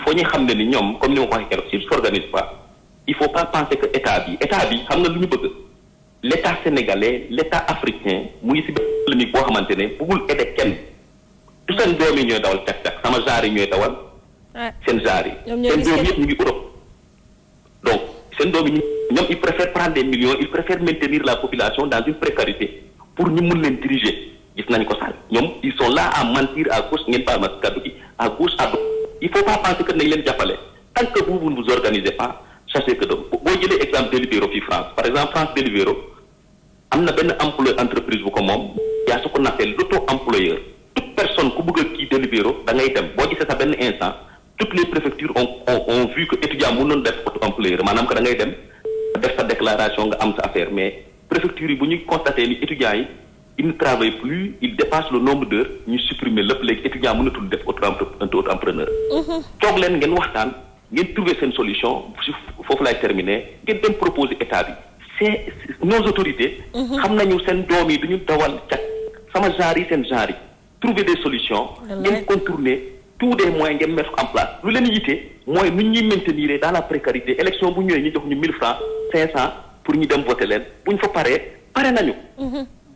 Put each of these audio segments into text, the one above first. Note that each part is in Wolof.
faut ñu xam ne ni ñoom comme ni ma ko waxee keroog s'ils s'organisent pas il faut pas penser que état bi xam nga lu ñu bëgg l'état sénégalais l'état africain mu ngi si benn polémique boo xamante ne bëggul aider kenn du seen doom yi ñooy dawal cak-cak sama genre yi ñooy dawal seen genre yi seen doom yëpp ñu ngi Europe donc seen doom yi ñoom ils préfèrent prendre des millions ils préfèrent maintenir la population dans une précarité pour ñu mun leen diriger gis nañ ko sax ñoom ils sont là à mentir à gauche ngeen baal ma si kaddu gi à gauche à droite il faut pas penser que nañ leen jàppale tant que vous ne vous organisez pas sachez que boo jëlee exemple Deliveroo fii France par exemple France Deliveroo am na benn employeur entreprise bu ko moom yaa ce qu'on appelle l'auto-employeur toute personne ku bëgg a kii Deliveroo da ngay dem boo gisee sa benn instant toutes les préfectures ont vu que étudiant mënoon def auto-employeur maanaam que da ngay dem def sa déclaration nga am sa affaire mais préfecture yi bu ñu constaté ni étudiants yi ils ne travaillent plus ils dépassent le nombre d'heures ñu supprimer lépp léegi étudiant mënatul def auto-entrepreneur toog leen ngeen waxtaan ngeen trouver seen solution foofu lay terminer ngeen dem proposer état bi c'est nos autorités xam nañu seen doom yi duñu dawal cak sama genre yi seen genre yi trouver des solutions ngeen contourner tous des moyens ngeen mettre en place lu leen yitte mooy nu ñuy maintenir dans la précarité élection bu ñëwee ñu jox ñu 1000 francs 500 pour ñu dem voter leen bu ñu fa pare nañu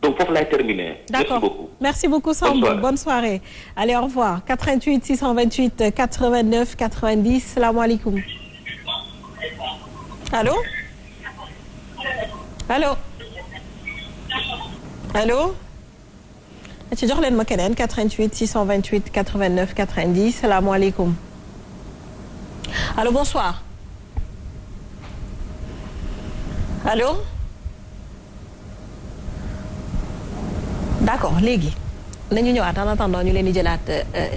donc foofu lay terminer. D'accord. Merci beaucoup Sambou. Bonne soirée. Allez, au revoir. 88 628 89 90. Salaamaaleykum. Allô? Allô? Allô? ci jox leen ma keneen 88 628 89 90. Salaamaaleykum. Allô, bonsoir. Allô? d'accord léegi nañu ñëwaat en attendant ñu leen di jëlaat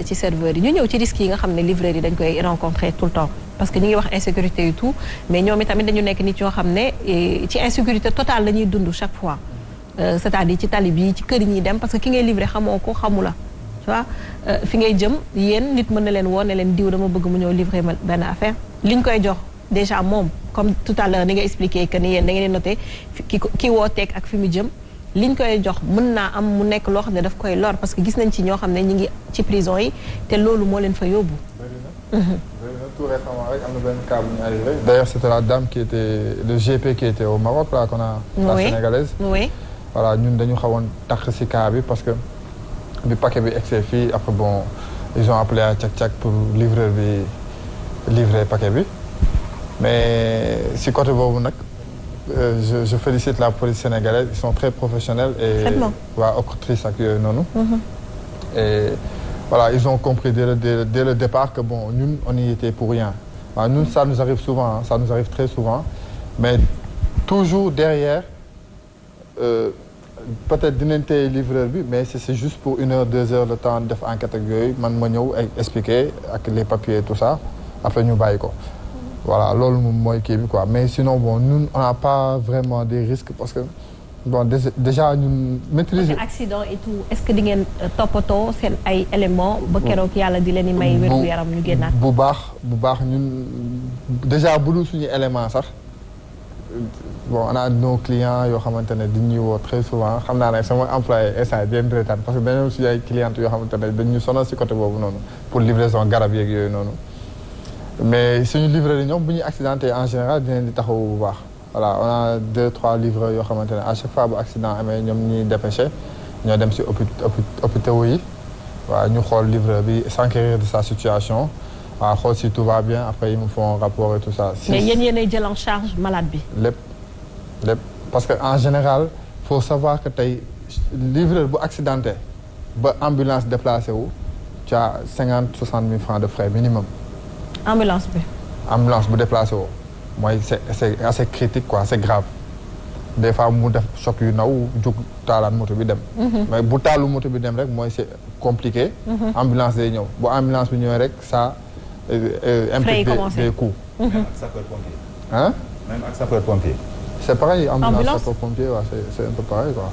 ci serveur yi ñu ñëw ci risques yi nga xam ne livreurs yi dañ koy rencontrer tout le temps parce que ñu ngi wax insécurité et tout mais ñoom itamit dañu nekk nit yoo xam ne ci insécurité totale la ñuy dund chaque fois c'est-à-dire ci tali bi ci kër yi ñuy dem parce que ki ngay livré xamoo ko xamula tu vois fi ngay jëm yéen nit mën na leen woo ne leen diw dama bëgg mu ñëw livré ma benn affaire liñ koy jox déjà moom comme tout à l'heure ni nga expliqué que ni yéen da ngeen di noté ki woo teeg ak fi mu jëm liñ koy jox mën naa am mu nekk loo xam ne daf koy lor parce que gis nañ ci ñoo xam ne ñi ngi ci prison yi te loolu moo leen fa yóbbu. Tout récemment rek am na benn cas bu ñu arrivé. D'ailleurs c'était la dame qui était le GP qui était au Maroc là qu'on a. La sénégalaise. Oui. Voilà ñun dañu xawoon tax ci cas bi parce que bi paquet bi egsee fii après bon ils ont appelé à Tchak-Tchak pour livreur bi livrer paquet bi mais ci côté boobu nag. Je félicite la police sénégalaise ils sont très professionnels et waa octrice ak yooyu noonu et voilà ils ont compris dès le départ que bon ñun on y était pour rien waaw ñun ça nous arrive souvent ça nous arrive très souvent mais toujours derrière peut-être dinañ téye livreur bi mais c'est juste pour 1 heure 2 heures le temps def enquête ak yooyu man ma ñëw expliquer ak les papiers et tout ça après ñu bàyyi ko voilà loolu moom mooy kii bi quoi mais sinon bon ñun on n'a pas vraiment des risques parce que bon déjà ñun maîtriser. accident et tout est-ce que di ngeen toppatoo seen ay éléments. ba keroog yàlla di leen di may wér gu yaram ñu génnaat. bu baax ñun déjà bu dul suñu élément sax bon on a nos clients yoo xamante ne di ñuy woo très souvent xam naa ne sama employé instant di leen reetaan parce que dañoo suñu ay clientes yoo xamante ne dañu sonal ci côté boobu noonu pour livraison garab yeeg yooyu noonu. mais suñu livreurs yi ñoom bu ñuy accidenté en général dinañ di taxaw bu baax voilà on a 2-3 livreurs yoo xamante ne à chaque fois bu accident amee ñoom ñuy dépêché ñoo dem ci hôpitaux yi waaw ñu xool livreur bi s'enquérir de sa situation waaw xool si tout va bien après ils me font rapport et tout ça. mais yéenay jël en charge malade bi. lépp parce que en général faut savoir que tey livreur bu accidenté ba ambulance déplacé wu tu as 50-60 000 francs de frais minimum. ambulance bu déplacé woo mooy c'est assez critique quoi c'est grave des fois mu def choc yu ndaw jóg taalaan moto bi dem. mais bu taalu moto bi dem rek mooy c'est compliqué. ambulance day ñëw bu ambulance bi ñëwee rek ça implique des coûts. même ak sapeur pompier. hein même ak sapeur pompier. c'est pareil ambulance sapeur pompier waaw c'est un peu pareil quoi.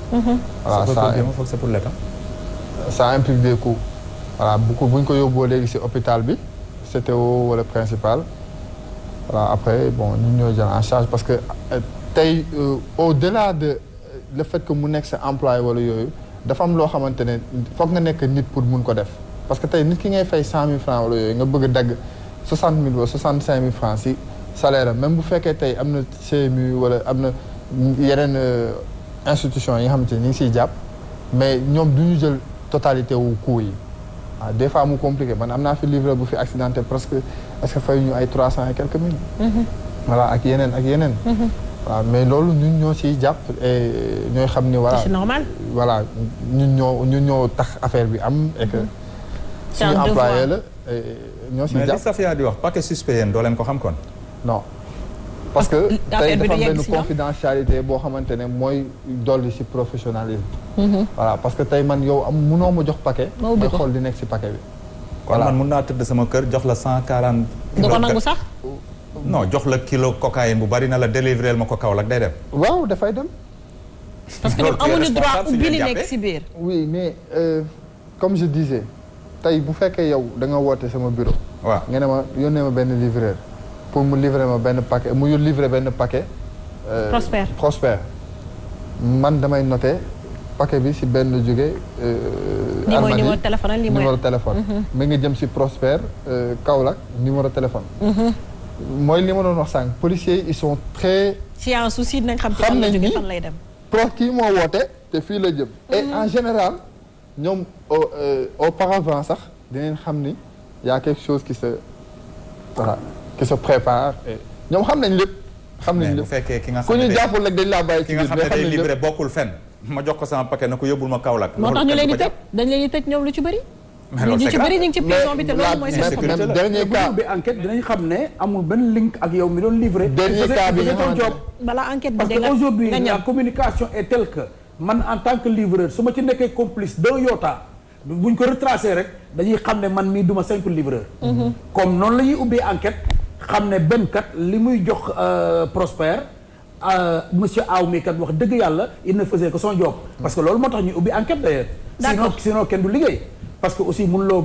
voilà sapeur pompier moom foog c'est pour l'État. ça implique des coûts voilà bu ñu ko yóbboo léegi ci hôpital bi. CTO wala principal voilà après bon ñun ñoo jël en charge parce que tey au-delà de le fait que mu nekk sa employé wala yooyu dafa am loo xamante ne foog nga nekk nit pour mun ko def parce que tey nit ki ngay fay 100 000 francs wala yooyu nga bëgg a dagg 60 000 ba 65 000 francs si salaire am même bu fekkee tey am na CMU wala am na yeneen institution yi nga xamante ni ñu ngi siy jàpp mais ñoom du ñu jël totalité wu coût yi waaw des fois mu compliqué man am naa fi livreur bu fi accidenté presque est-ce que fay ñu ay 300 et quelques mille. voilà ak yeneen ak yeneen. waaw mais loolu ñun ñoo siy jàpp et ñooy xam ni voilà. c'est normal. voilà ñun ñoo tax affaire bi am et que. suñu employé la ñoo siy jàpp mais li Safia di wax paquet suspect yéen doo leen ko xam kon. non parce que tey dafa am benn confidentialité boo xamante ne mooy dolli si professionnalisme. voilà parce que tey man yow am munoo ma jox paquet. mooy xool di nekk si paquet bi. kon man mun naa tëdd sama kër jox la 140. nga ko nangu sax. non jox la kilo cocaïne bu bari na la délivrer ma ko Kaolack day dem. waaw dafay dem. parce que ñoom amuñu droit ubbi li nekk si biir. oui mais comme je disais tey bu fekkee yow da nga woote sama bureau. waaw nga ne ma yónnee ma benn livreur pour mu livrer ma benn paquet mu livrer benn paquet. Prosper man damay noter paquet bi si benn jóge. lii mooy numéro téléphone ak lii mooy numéro téléphone. mi ngi jëm si Prosper Kaolack numéro téléphone. mooy li ma doon wax sànq policiers ils sont très. s'il y a un souci dinañ xam ci fan la jóge fan lay dem. kii moo woote te fii la jëm. et en général ñoom auparavant sax dinañ xam ni y a quelque chose qui se prépare et ñoom xam nañ lépp. xam nañ lépp bu fekkee ki nga ku ñu jàppul rek dañ laa bàyyi ci biir. ki nga xam ne day livré bokkul fenn ma jox ko sama paquet na ko yóbbul ma Kaolack. moo tax ñu leen di tëj dañ leen di tëj ñoom lu ci bëri. ñu ci bëri ñu ngi ci prison bi te loolu mooy seen problème. dernier cas bi enquête dinañ xam ne amul benn link ak yow mi doon livré. dernier cas bi nga xamante balaa enquête bi parce que aujourd'hui la communication est telle que man en tant que livreur su ma ci nekkee complice d'un iota buñ ko retracé rek dañuy xam ne man mii duma simple livreur. comme noonu la ñuy ubbee enquête xam ne benn kat li muy jox Prosper monsieur Aw mi kat wax dëgg yàlla il ne faisait que son job. parce que loolu moo tax ñuy ubbi enquête d'ailleurs. sinon kenn du liggéey. parce que aussi mënuloo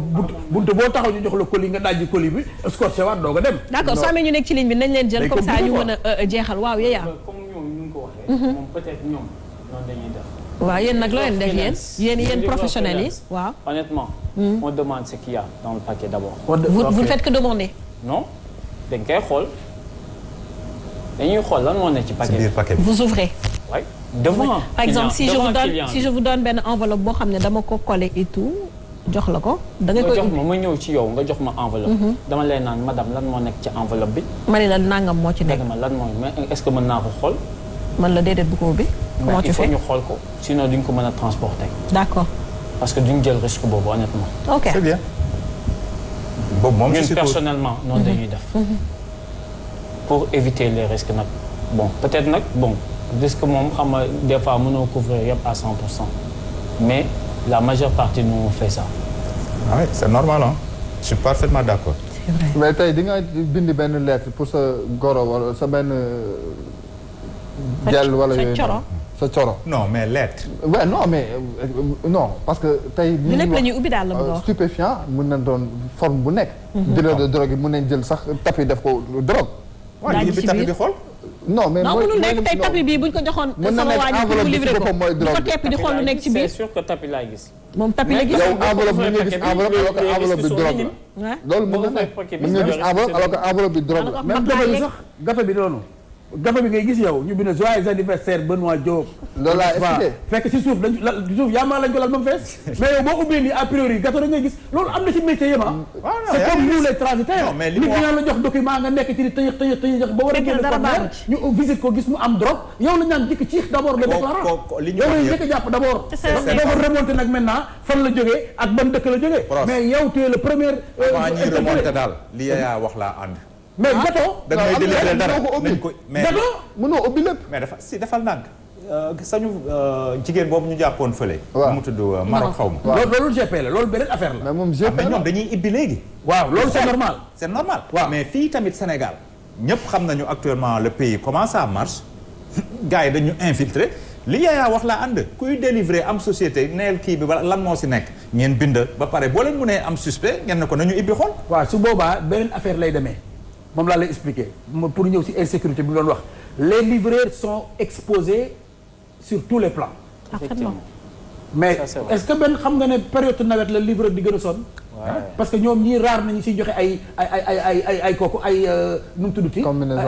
buntu boo taxaw ñu jox la colis nga dajji colis bi escorté waat doog a dem. d'accord soo amee ñu nekk ci ligne bi nañ leen jël comme ça ñu mën a jeexal waaw Yaya. comme ñoom ñu ngi ko waxee. moom peut-être ñoom noonu dañuy def. waaw yéen nag loo leen def yéen professionnels yi waaw. honnêtement. on demande ce qu'il y a dans le paquet d'abord. vous ne faites que demander. non dañ koy xool dañuy xool lan moo nekk ci paquet bi. vous ouvrez. oui devant. par exemple si je vous donne benn enveloppe boo xam ne dama ko collé et tout. jox la ko da nga koy jox ma ñëw ci yow nga jox ma enveloppe. dama lay naan madame lan moo nekk ci enveloppe bi. ma ne la nangam moo ci nekk. ma lan mooy mais est-ce que mën naa ko xool. man la déedéet bu ko ubbi. comment tu fais il faut ñu xool ko sinon duñ ko mën a transporter. d'accord. parce que duñ jël risque boobu honnêtement. ok c'est bien. boobu moom ñun personnellement noonu dañuy def. pour éviter les risques nag bon peut-être nag bon risque moom xam nga des fois mënoo couvrir yëpp à 100% mais. La majeure partie nous on fait ça. Ah oui, c'est normal hein. Je suis parfaitement d'accord. C'est vrai. mais tey di nga bind benn lettre pour sa goro wala sa benn. jàll wala yooyu sa coro. non mais lettre. ouais non mais non parce que tey. ñu lépp la ñuy ubbi daal la mu wax stupéfiant mën na doon forme bu nekk. dealer de drogue yi mën nañ jël sax tapis def ko drogue. waaw ñu ngi tapis bi xool. non mais non mënul nekk tey tapis bii buñ ko joxoon. sama waa ñu pour mu livré ko di ko tepp di xool lu nekk ci biir. c'est sûr que tapis laay gis. moom tapis la gis. yow enveloppe bi nga gis enveloppe alors que enveloppe bi drogue la. loolu mën na nekk mën nga gis enveloppe alors que enveloppe bi drogue la. même gafe bi sax gafe bi doonu gafe bi ngay gis yow ñu bind joyeux anniversaire Benoît Diop. loolu laa expliqué fekk ci suuf dañ la suuf yaa maa lañ ko lal ba mu fees. mais yow boo ubbee nii a priori gâteau rek ngay gis loolu am na ci métier yëpp ah. c'est comme nous les transitaires. mais li nit ñi la jox document nga nekk ci di tëyëx ba war a génn conteneur ñu visite ko gis mu am drogue yow la ñaan jëkk ciix d'abord le déclarant. li ñu yow wax la yëpp njëkk a jàpp d'abord. doo ko remonté nag maintenant fan la jógee ak ban dëkk la jógee. mais yow tu es le premier. avant ñuy remonté daal li Yaya wax laa ànd. mais gâteau. da ngay délivrer dara nañ ko mais mënoo ubbi lépp. mais dafa si defal ndànk sañu jigéen boobu ñu jàppoon fële. waaw mu tudd Maroc xaw ma. loolu GP la loolu beneen affaire la. mais moom GP mais ñoom dañuy ibbi léegi. waaw loolu c'est normal. c'est normal. waaw mais fii tamit Sénégal ñëpp xam nañu actuellement le pays comment ça marche gars yi dañu infiltrer li Yaya wax laa ànd kuy délivrer am société neel kii bi wala lan moo si nekk ngeen bind ba pare boo leen mënee am suspect ngeen ne ko nañu ibbi xool. waaw su boobaa beneen affaire lay demee moom laa lay expliquer pour ñëw ci insécurité bi mu doon wax les livreurs sont exposés sur tous les plans. parfaitement. mais est-ce que benn xam nga ne période nawet la livreur di gën a sonn. parce que ñoom ñii raar nañu si joxe ay kooku ay nu mu tuddati.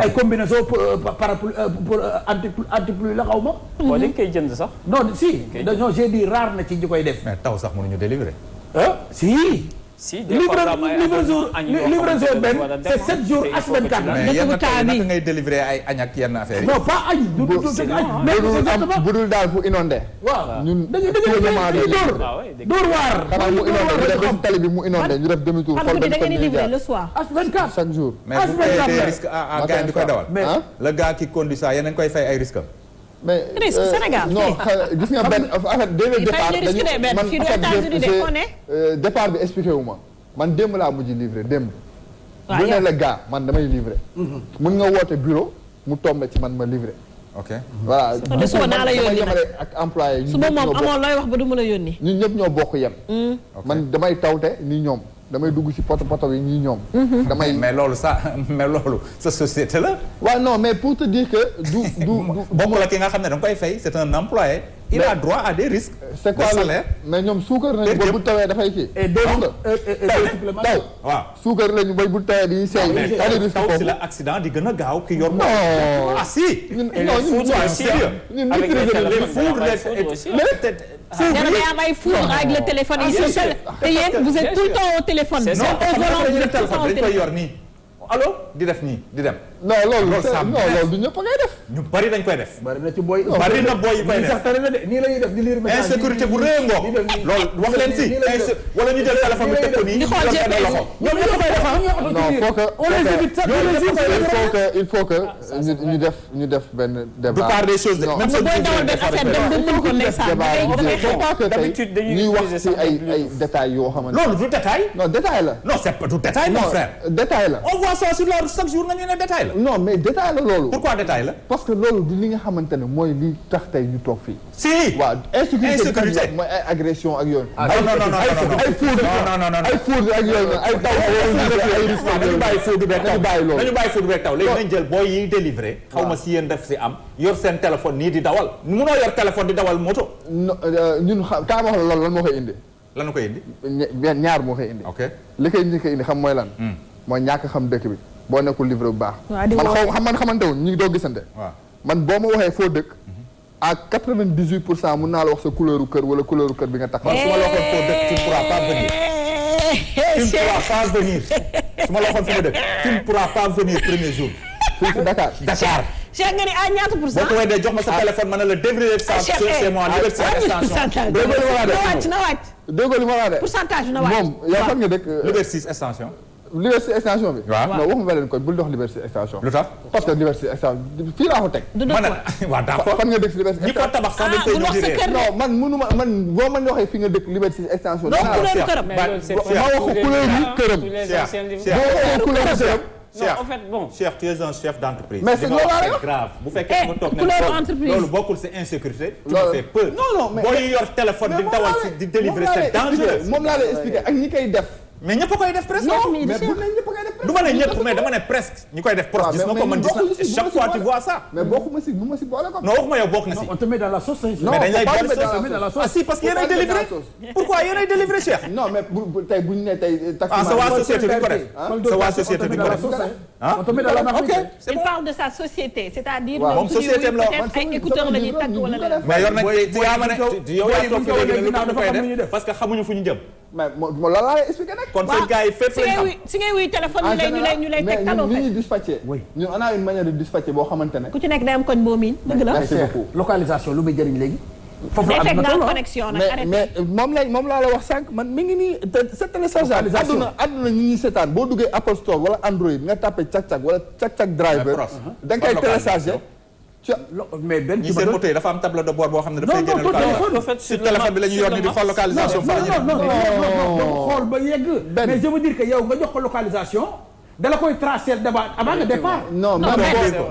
ay combinaison pour anti-pluie la xaw ma. boo dañ koy jënd sax. non si non j'ai dit raar na ci ñi koy def. mais taw sax mënuñu délivrer. si. si des fois livraison benn c'est 7 jours H24 la. mais naka ngay délivrer ay añ ak yenn affaires yi. non pas añ. bu dul daal fu inondé. waaw ñun dañuy dóor waar. xanaa mu inondé ñu def ba tali bi mu inondé ñu def demi tour. xool da ngeen di livrer le soir. H24 chaque jour. mais bu fekkee des risques à gars yi koy dawal. mais le gars qui conduit ça yéen a ngi koy fay ay risques. mais risque Sénégal non gis nga benn en fait dès le départ départ bi expliqué wu ma man démb laa mujj livré démb. bu ne la gars man damay livré. mun nga woote bureau mu tombé ci man ma livré. ok voilà de suba naa la yónni nag ak employé suba moom amoon looy wax ba du ma la yónni. ñun ñëpp ñoo bokk yem. man damay tawte ni ñoom. damay dugg ci poto yi ñii ñoom. damay mais loolu sa société la. waaw non mais pour te dire que du bokk la ki nga xam ne da nga koy fay c'est un employé. il a droit à des risques. c'est quoi salaire mais ñoom suukar nañu ba bu tawee dafay kii. taw waaw suukar lañu ba bu tawee di seey. taw si la accident di gën a gaaw ki yor. non ah si. ñun am ay foudre avec le téléphone yi te yéen vous êtes tout le temps au téléphone. non dañ koy yor nii. allo di def nii di dem. non loolu du ñëpp a koy def. ñu bari dañ koy def. bari na ci booy. bari na booy yi koy def sax tane na de nii la ñuy def di lire message. insécurité bu rëy ngoo. loolu wax leen si. wala ñu jël téléphone bi teg ko nii. di xool GPS loxo. ñoom ñoo koy def non il faut que ñu def benn débat. du part des choses de. non booy dawal benn affaire dem ba mën ko ndeysaan. faut pas que tey ñuy wax ci ay détails yoo xamante loolu du détail. non détail la. non c'est pas du détail mon frère. détail la. on voit ça sur la route chaque jour nga ñu ne détail la. non mais détail la loolu. pourquoi détail la. parce que loolu du li nga xamante ne mooy li tax tey ñu toog fii. si. waaw insécurité mooy ay agression ak yooyu. ay foudre ak yooyu ay taw ay risque nañu bàyyi foudre beeg taw loolu nañu bàyyi foudre beeg taw léegi nañ jël booy yi délivré xaw ma si yéen def si am yor seen téléphone nii di dawal munoo yor téléphone di dawal moto. ñun kaa ma wax la loolu lan moo koy indi. lan la koy indi. ñaar moo koy indi. ok li koy njëkk a indi xam mooy lan. mooy ñàkk xam dëkk bi boo nekkul livré bu baax. man xamante wuñ ñu ngi doo gisante. waaw man boo ma waxee foo dëkk. à 98% mun naa la wax sa couleuru kër wala couleuru kër bi nga tax. man su ma la waxoon foo dëkk tu ne pourras pas venir. tu ne pourras pas venir. su ma la waxoon fi ma dëkk tu ne pourras pas venir premier jour. fii ci Dakar. Dakar. Cheikh nga ni à ñaata pour cent. boo ko weesoo jox ma sa téléphone ma ne la dévriller ça c'est moi Liberté extension. na wàcc. déggoo li ma la wax de. pourcentage na wàcc. moom yaa fan nga dëkk. Liberté extension. Liberté extension bi. waaw non waxuma leen ko bul dox Liberté extension. lu tax parce que Liberté extension fii laa ko teg. du dëkk waaw d'accord fan nga dëkk Liberté ñi ko tabax sax dañ koy ñëw di réer. non man mënuma man boo ma waxee fi nga dëkk Liberté extension. non couleur këram. ma waxu couleur këram. non en fait bon. Cheikh tu es un chef d'entreprise. mais c'est grave bu fekkee ma toog ne loolu bokkul c'est insécurité. tu me fais peur. non mais booy yor téléphone di dawal di délivrer c'est dangereux. moom laa lay expliquer ak ñi koy def. mais ñëpp a koy def presque. non mais bu ne ñëpp a koy def presque. du ma ne ñëpp mais dama ne presque. ñi koy def proche gis nga ko man gis na chaque fois tu vois ça. mais bokkuma si bu ma si boole ko. non waxuma yow bokk na si. on te met dans la sauce. non mais dañ lay pas boole sauce. ah si parce que yéenay délivré. pourquoi yéenay délivré Cheikh. non mais bu tey bu ñu nee tey. ah sa waa société bi ko def. sa waa société bi ko def. ah on te met dans la ok c'est il bon. parle de sa société c'est-à-dire. moom société am la wax peut-être ay écouteurs la ñuy takk wala leneen. mais yor nañ yaa ma ne yow yaa toog fi léegi ne lu tax ñu koy def parce que xamuñu fu ñu jëm. mais moo la laa lay expliquer nag. kon seen gars yi fépp lañ xam. si ngay wuy téléphone ñu lay teg taloo mais fekk. ñun li ñuy dispatché. ñun on a une manière de dispatcher boo xamante ne. ku ci nekk day am koñ boo miin dëgg la. merci beaucoup. localisation lu muy jëriñ léegi. foofu day la fekk am nga am na connexion nag arrêté. mais moom laa la wax sànq man mi ngi nii te c'est téléchargeable. àdduna ñi ñuy seetaan boo duggee Apple Store wala Android nga tapé cak-cak wala cak-cak driver. da nga koy téléchargé. mais benn ñi seen moto yi dafa am tableau de bord boo xam ne dafay génne localisation si téléphone bi la ñuy yor ni di xool localisation fa la ñuy non xool ba yegg. mais je veux dire que yow nga jox ko localisation. dala koy tracer d'abord avant le départ. non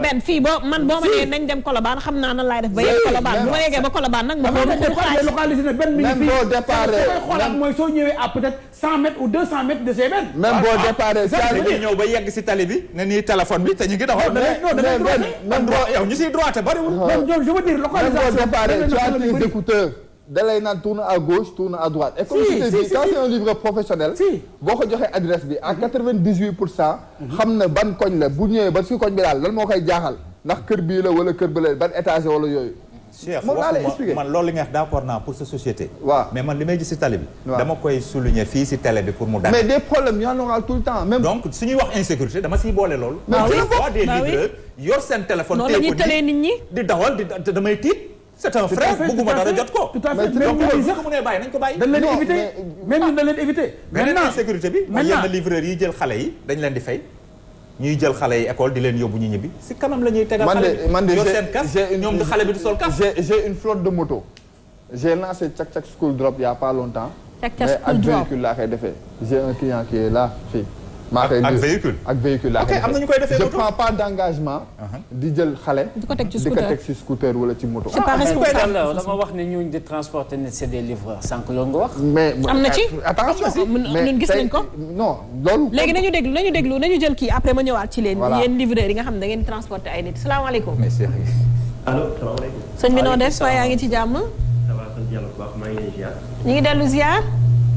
benn fii boo man boo ma nee nañ dem Colobane xam naa nan laay def ba yegg Colobane bu ma yeggee ba Colobane nag ma xool localisé na benn mi ngi fii même boo départ xoolaat mooy soo ñëwee à peut-être 100 mètres ou 200 mètres de chez benn. même boo départ dañuy ñëw ba yegg si tali bi ne nii téléphone bi te ñu ngi doxal. même yow ñu siy droité bariwul. donc je veux dire même localisation. boo départ tu as tes écouteurs da lay naan tourne à gauche tourne à droite. et comme je te dis quand c'est un livreur professionnel. boo ko joxee adresse bi à 98%. xam na ban koñ la bu ñëwee ba si koñ bi daal lan moo koy jaaxal ndax kër bii la wala kër ba la ban étage wala yooyu. Cheikh moom laa lay expliqué man loolu li nga wax d'accord naa pour sa société. waaw mais man li may gis si tali bi. dama koy souligner fii si télé bi pour mu dal. mais des problèmes y en aura tout le temps même. donc su ñuy wax insécurité dama siy boole loolu. mais des fois des livreurs yor seen téléphone. noonu la ñuy tëlee nit ñi di dawal di damay tiit. c'est un frère bugguma dara jot ko. tout à fait donc loolu su ko mënee bàyyi nañ ko bàyyi. dañ leen éviter même ñun dañ leen éviter. maintenant insécurité bi. mooy yenn livreurs yi jël xale yi dañ leen di fay. ñuy jël xale yi école di leen yóbbu ñu ñibbi si kanam la ñuy tegal xale bi man de yor seen casque ñoom du xale bi du sol casque. j'ai une flotte de moto. j'ai lancé Cak Cak School Drop il y a pas longtemps. Cak Cak School Drop mais ak véhicule laa koy defee. j'ai un client qui est là fii. ak véhicule ak véhicule laa koy defee am na ñu koy defee je prends pas d'engagement. di jël xale. di ko teg ci scooter wala ci moto. c'est pas responsable dama wax ne ñooñu di transporter nit c'est des livreurs sànq loolu nga wax. mais am na ci attention ñun gis nañ ko. non loolu. léegi nañu jël kii après ma ñëwaat ci leen. yéen livreurs yi nga xam ne da ngeen transporter ay nit salaamaaleykum. allo salaamaaleykum. sëñ bi noo def waaye yaa ngi ci jàmm. ça va sant yàlla bu baax maa ngi leen ziar. ñu ngi dellu ziar.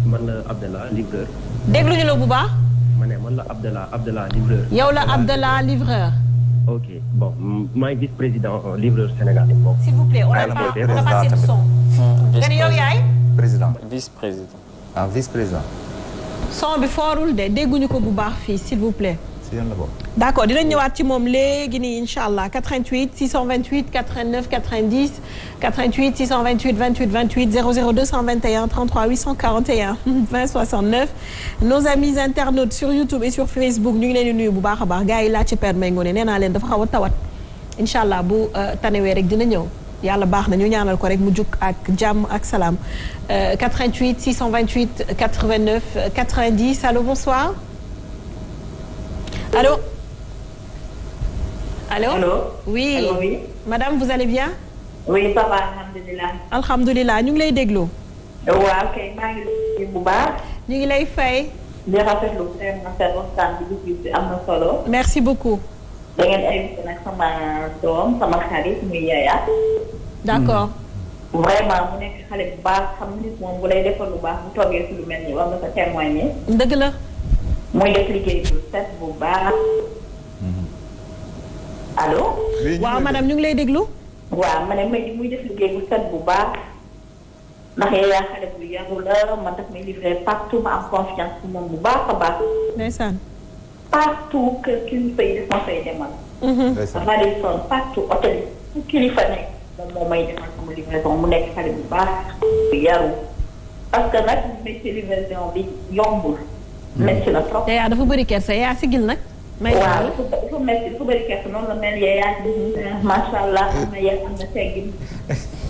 man la Abdallah livreur. dégluñu la bu baax. ma ne man la Abdallah livreur. yow la Abdallah livreur. ok bon maa ngi vice-président livreur Sénégal. s'il vous plaît on a passé le son. nga ne yow yaay. président vice-président. ah vice-président. son bi foorul de dégguñu ko bu baax fii s'il vous plaît. si yéen la bokk. d'accord dinañ ñëwaat ci moom léegi nii incha allah 88 628 89 90 88 628 28 28 00 221 33 841 20 69 nos amis internautes sur YouTube et sur Facebook ñu ngi leen di nuyu bu baax a baax gars yi laaj ci Père Mbaye Ngoné nee naa leen dafa xaw a tawat incha allah bu tanewee rek dina ñëw yàlla baax na ñu ñaanal ko rek mu jug ak jàmm ak salaam 88 628 89 90 allô bonsoir. Allô? Allô? Allô? Oui. Allô, oui. Madame, vous allez bien? Oui, ça va, alhamdulilah. Alhamdulilah, ñu ngi lay déglu. waaw kay maa ngi lay bu baax. ñu ngi lay fay. di rafetlu vraiment seen waxtaan bi am na solo. Merci beaucoup. da ngeen invité nag sama doom sama xarit muy Yaya. D'accord. vraiment mu nekk xale bu baax xam nit moom bu lay defal lu baax bu toogee si lu mel nii war nga ko témoigner. dëgg la. muy def liggéey bu set bu baax. allo. waaw madame ñu ngi lay déglu. waaw ma ne muy def liggéey bu set bu baax. ndax yaa xale bu yaru la man daf may livré partout ma am confiance ci moom bu baax a baax. ndeysaan. partout que kilifa yi def ma fay demal. Radisson partout hôtel yi fu kilifa nekk moom moo may demal sama livraison mu nekk xale bu baax bu yaru parce que nag métier livraison bi yombul. métti na trop. yaa dafa bëri kersa yaa sigil nag. may waaw dafa métti dafa bëri kersa noonu la mel yaa macha allah am na yéen am na teggin.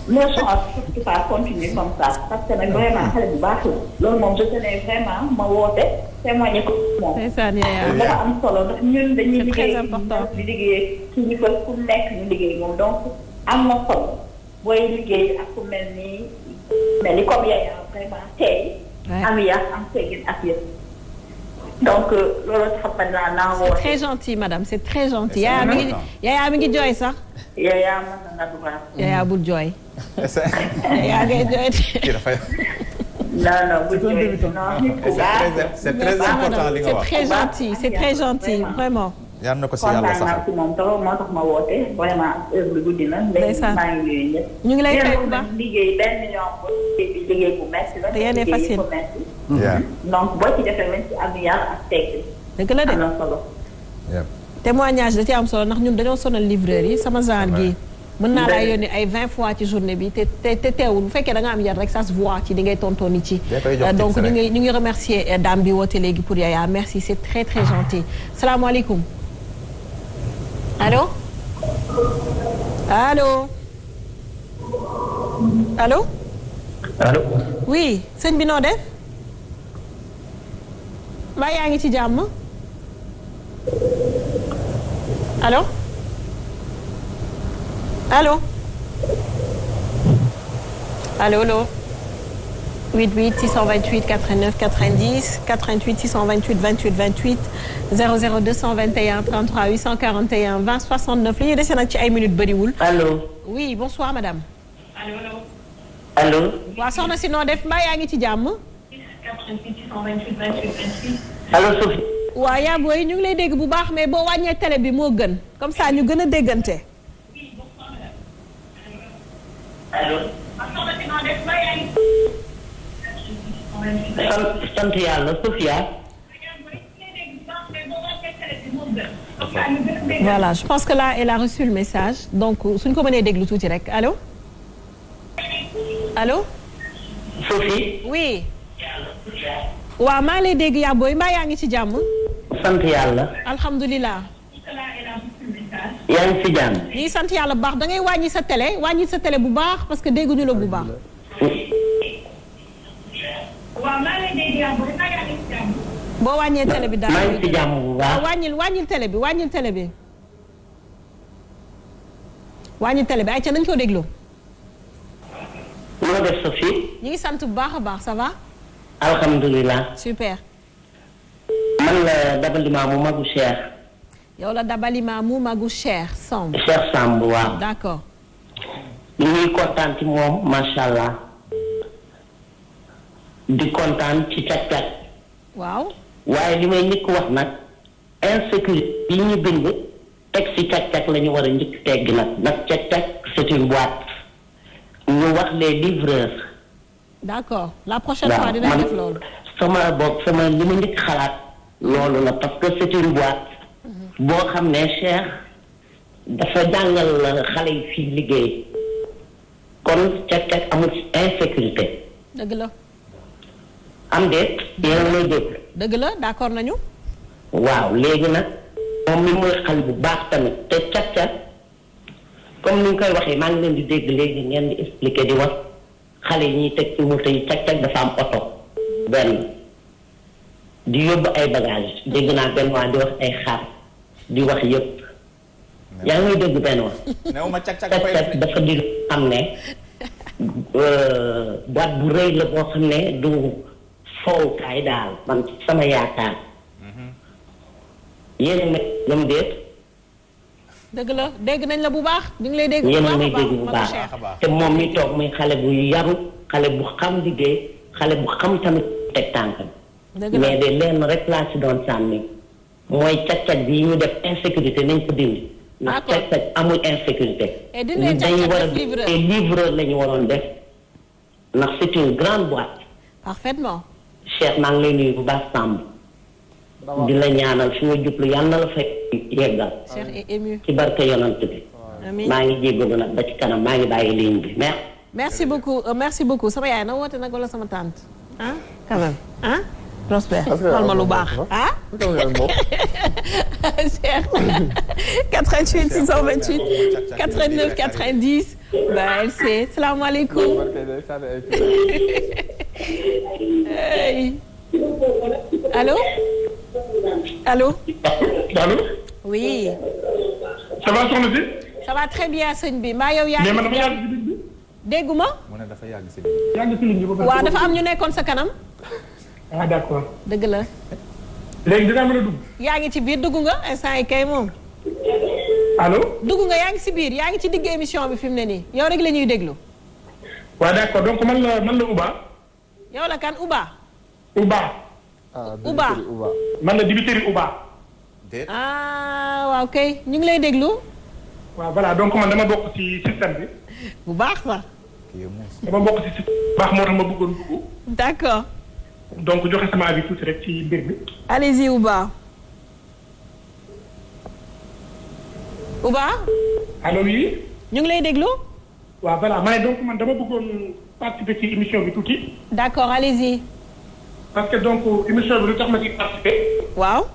no chance surtout pas continuer comme ça parce que nag vraiment xale bu baax la loolu moom je tenais vraiment ma woote témoigner ko moom. ndeysaan yaa dafa am solo ndax ñun dañuy c'est très liggéey important. di liggéey ci ñu fa ku nekk ñu liggéey moom donc am na solo booy liggéey ak ku mel ni comme Yaya vraiment tey. am yar am teggin ak yëpp. donc loolu tax naa woote. c'est très gentil madame c'est très gentil. Yaya mi ngi jooy sax. Yaya mën na dugal. Yaya bul jooy. Yaya ngay jooy. non bu jooy non. c'est très important li nga wax. c'est très gentil vraiment. yal na ko si yàlla saxal kontaan naa si moom trop moo tax ma woote vraiment heure bi guddi na. ndeysaan maa ngi nuyu ñëpp. ñu ngi lay fay bu baax liggéey benn million bu liggéey bu métti la. te yéen a facile donc boo ci defee même ci am yar ak tegg. dëgg la de am na solo. témoignage da ci am solo ndax ñun dañoo sonal livreur yi sama genre gi mën naa laa yónni ay 20 fois ci journée bi te teewul bu fekkee da nga am yar rek ça se voit ci di ngay tontooni ci donc ñu ngi remercier dame bi woote léegi pour Yaya merci c'est très très gentil salaamaaleykum allo allo allo allo. oui sëñ bi noo def mbaa yaa ngi ci jàmm allo allo allo allo 88 628 89 90 88 628 28 28 00 221 33 841 20 69 li ñuy dese nag ci ay minutes bëriwul. allo. oui bonsoir madame. allo. allo. waaw soxna si noo def mbaa yaa ngi ci jàmm. allo Sophie. waaw yaa booy ñu ngi lay dégg bu baax mais boo wàññee télé bi moo gën comme ça ñu gën a déggante. allo. sant yàlla Sophia. voilà je pense que là elle a reçu le message donc suñ ko mënee déglu tuuti rek allo. allo. Sophie. oui. waaw maa ngi lay dégg yaa booy mbaa yaa ngi ci jàmm. sant yàlla. alhamdulilah. yaa ngi ci jàmm. ñu ngi sant yàlla bu baax da ngay wàññi sa télé bu baax parce que dégguñu la bu baax. waaw maa ngi lay dégg yaa booy mbaa yaa ngi ci jàmm. boo wàññee télé bi daal maa ngi ci jàmm bu baax. wàññil télé bi wàññil télé bi. wàññil télé bi ay ca nañu ko déglu. noo def Sophie. ñu ngi sant bu baax a baax ça va. alhamdulilah. super. man la Dabalima mu magu Cheikh. yow la Dabalima mu magu Cheikh Samb. Cheikh Samb waaw. d'accord. ñu ngi kontaan ci moom macha allah. di kontaan ci càq-càq. waaw. waaye li may njëkk wax nag insécurité yi ñu bind teg ci càq-càq la ñu war a njëkk tegg nag càq-càq c'est une boîte. ñu wax les livreurs. d'accord la prochaine fois dinañ def loolu. sama li ma njëkk xalaat loolu la parce que c'est une boîte. boo xam ne Cheikh dafa jàngal xale yi fii liggéey kon càq-càq amul insécurité. dëgg la. am déet yéen a may dégg. dëgg la d'accord nañu. waaw léegi nag moom mi mooy xale bu baax tamit te càq-càq comme ni nga koy waxee maa ngi leen di dégg léegi ngeen di expliquer di wax xale yi ñuy teg ci moto yi càq-càq dafa am oto benn di yóbbu ay bagages dégg naa benn waa di wax ay xar di wax yëpp yaa ngi may dégg benn waa. néew ma càq-càq dafa di xam ne boîte bu rëy la boo xam ne du fowukaay daal man sama yaakaar yéen a may déet. dëgg la dégg nañ la bu baax ñu ngi lay dégg. yéen a may dégg bu baax te moom mi toog muy xale bu yaru xale bu xam liggéey xale bu xam tamit teg tànkam. mais de lenn rek laa ci doon sànni mooy càq-càq bi ñu def insécurité nañ ko dindi. ndax càq-càq amul insécurité. dañu war a def livreur la ñu waroon def ndax c'est une grande boîte. parfaitement. Cheikh maa ngi lay nuyu bu baax Samb. di la ñaanal fi nga jublu yàlla na la fay yeggal. Cheikh est ému. ci barke yonant bi. amiin maa ngi jéggalu nag ba ci kanam maa ngi bàyyi ligne bi merci beaucoup sama yaay na woote nag wala sama tante ah quand même ah. Prosper xool ma lu baax ah. Cheikh 88 628 89 90 ba elle sait salaamaaleykum. Allô. Allô. Allô. oui. ça va soxna si. ça va très bien sëñ bi mbaa yow yaa ngi. mais man dafa yàgg si ligne bi. dégguma. mu ne dafa yàgg si ligne bi. waaw dafa am ñu nekkoon sa kanam. ah d'accord. dëgg la. léegi dinaa mën a dugg. yaa ngi ci biir dugg nga instant yi kay moom. allo. dugg nga yaa ngi si biir yaa ngi ci digg émission bi fi mu ne nii yow rek la ñuy déglu. waaw d'accord donc man la Uba. yow la kan Uba. Uba. Uba man la dibiteri Uba. ah waaw kay ñu ngi lay déglu. waaw voilà donc man dama bokk ci système bi. bu baax sax. dama bokk ci système bu baax moo tax ma bëggoon dugg. d'accord. donc joxe sama avis tuuti rek ci mbir mi. allez-y Uba. Uba. allo oui. ñu ngi lay déglu. waaw voilà ma ne donc man dama bëggoon participer ci émission bi tuuti. d'accord allez-y. parce que donc émission bi lu tax ma ci participer. waaw.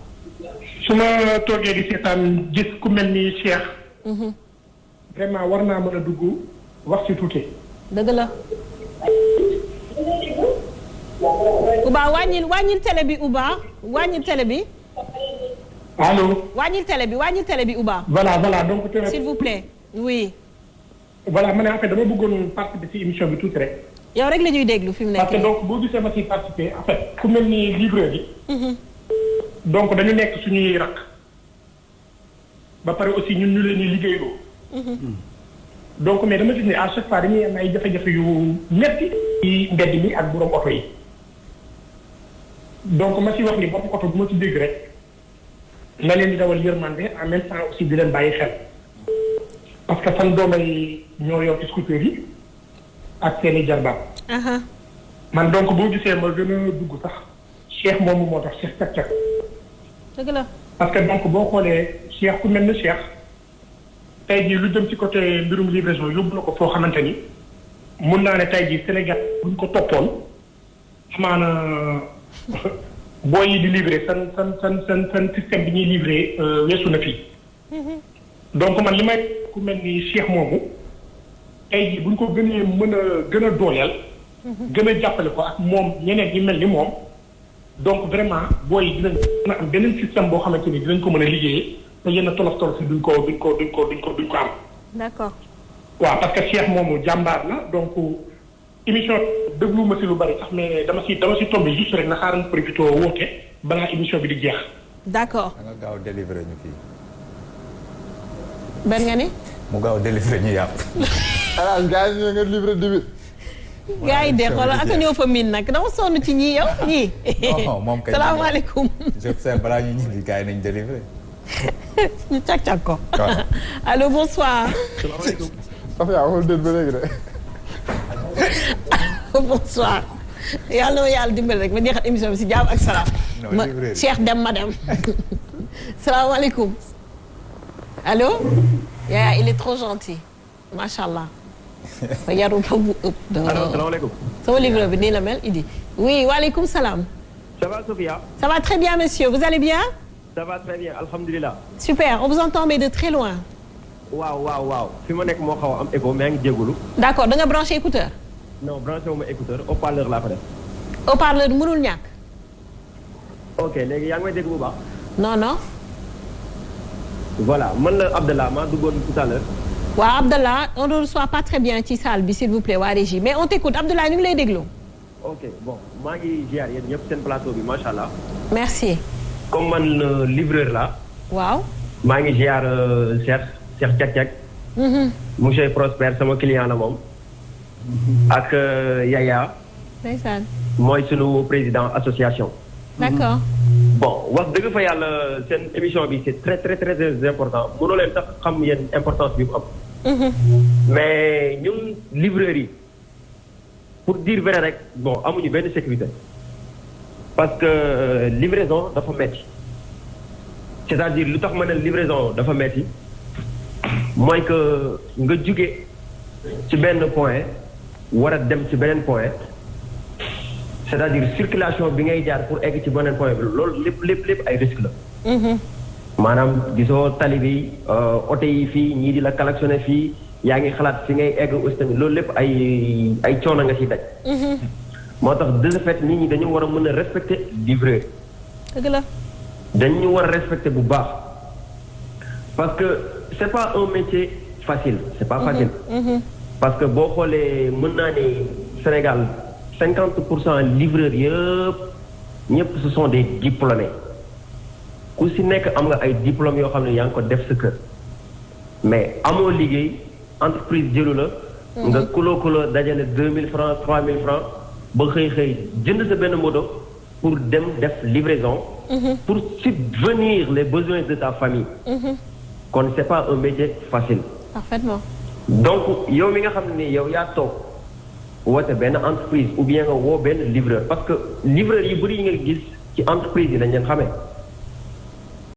su ma toogee di seetaan gis ku mel ni Cheikh. vraiment war naa mën a dugg wax ci tuuti. dëgg la. Uba wàññil télé bi Uba wàññil télé bi. allo. wàññil télé bi Uba. voilà donc. s'il vous plaît oui. voilà ma ne en fait dama bëggoon participer ci émission bi tuuti rek. yow rek la ñuy déglu fi mu nekk. parce que donc boo gisee ma ciy participer en fait ku mel ni livreur yi. donc dañu nekk suñuy rakk. ba pare aussi ñun ñu leen di liggéeyloo. donc mais dama gis ne à chaque fois dañuy am ay jafe-jafe yu metti ci mbedd mi ak borom oto yi donc ma ci wax ni borom oto bu ma ci dégg rek na leen di dawal yërmande en même temps aussi di leen bàyyi xel parce que fan doomay ñoo yor scooter yi ak seeni jarbaat man donc boo gisee ma gën a dugg sax Cheikh moomu moo tax Cheikh cak-cak dëgg la parce que donc boo xoolee Cheikh ku mel ne Cheikh tey jii lu jëm ci côté mbirum livraison yóbbu na ko foo xamante ni mun naa ne tey jii Sénégal buñ ko toppoon amaana boo yi di livré seen système bi ñuy livré weesu na fii donc man li may ku mel ni Cheikh moomu tey jii buñ ko gënee mën a gën a dooleel gën a jàppale ko ak moom ñeneen ñi mel ni moom donc vraiment booy yi dinañ mën a am beneen système boo xamante ni dinañ ko mën a liggéeyee te yenn tolof si duñ ko am. d'accord. waaw parce que Cheikh moomu jàmbaar la donc émission déglu ma si lu bari sax mais dama si tombé juste rek na xaaral profité woote balaa émission bi di jeex. d'accord. da nga gaaw délivrer ñu fii. benn nga ni. mu gaaw délivrer ñu yàpp. alors gars yi ñoo nga livré dibi. gaa yi de xoolal ak ñoo fa miin nag dama sonn ci ñii yow ñii. non moom kay salaamaaleykum. je sais balaa ñu ñibbi gars yi nañ délivrer. ñu càq-càq ko. allo bonsoir. salaamaaleykum. Safia waxul déet ba léegi de. bonsoir. yàlla na ma yàlla dimbali rek ma jeexal émission bi si jàmm ak salaam. ma Cheikh dem ma dem. salaamaaleykum. allo. yaa il est trop gentil. macha allah. fa yaru ba bu ëpp. allo salaamaaleykum. sama livre bi nii la mel Idi. oui waaleykum salaam. ça va Sophia. ça va très bien monsieur vous allez bien. ça va très bien alhamdulilah. super on vous entend mais de très loin. waaw fi ma nekk moo xaw a am écho mais yaa ngi jégalu. d'accord da nga branché écouteur. non branché wu ma écouteur haut-parleur laa fa def. haut-parleur mënul ñàkk. ok léegi yaa ngi may dégg bu baax. non. voilà man la Abdallah maa duggoon tout à l'heure. waaw Abdallah on ne reçoit pas très bien ci salle bi s'il vous plaît waa régie mais on t'écoute Abdallah ñu ngi lay déglu. ok bon maa ngi ziar yéen ñëpp seen plateau bi macha allah. merci. comme man livreur la. waaw. maa ngi ziar Cheikh cak-cak. monsieur Prosper sama client la moom. ak Yaya. ndeysaan. mooy sunu président association. d'accord. bon wax dëgg fa yàlla seen émission bi c'est très très très important mënoo leen sax xam yéen importance bi mu am. mais ñun livreurs yi pour dire vrai rek bon amuñu benn sécurité. parce que livraison dafa metti c'est-à-dire lu tax ma ne livraison dafa metti mooy que nga jóge ci benn point war a dem ci beneen point c'est-à-dire circulation bi ngay jaar pour egg ci beneen point bi loolu lépp ay risque la. maanaam gisoo tali bi oto yi fii ñii di la klaxonné fii yaa ngi xalaat fi ngay egg aussi tamit loolu lépp ay coono nga ciy daj. moo tax de ce fait nit ñi dañu war a mën a respecter livreur. dëgg la. dañu war a respecter bu baax parce que c'est pas un métier facile c'est pas facile. parce que boo xoolee mën naa ne Sénégal 50% livreurs ñëpp ce sont des diplômés ku si nekk am nga ay diplômes yoo xam ne yaa ngi ko def sa kër mais amoo liggéey entreprise jëlu la. nga kuloo dajale 2000 francs 3000 francs ba xëy jënd sa benn moto pour dem def livraison. pour subvenir les besoins de ta famille. kon c'est pas un métier facile. parfaitement. donc yow mi nga xam ne yow yaa toog woote benn entreprise ou bien nga woo benn livreur parce que livreur yi bëri yi nga gis ci entreprise yi lañ leen xamee.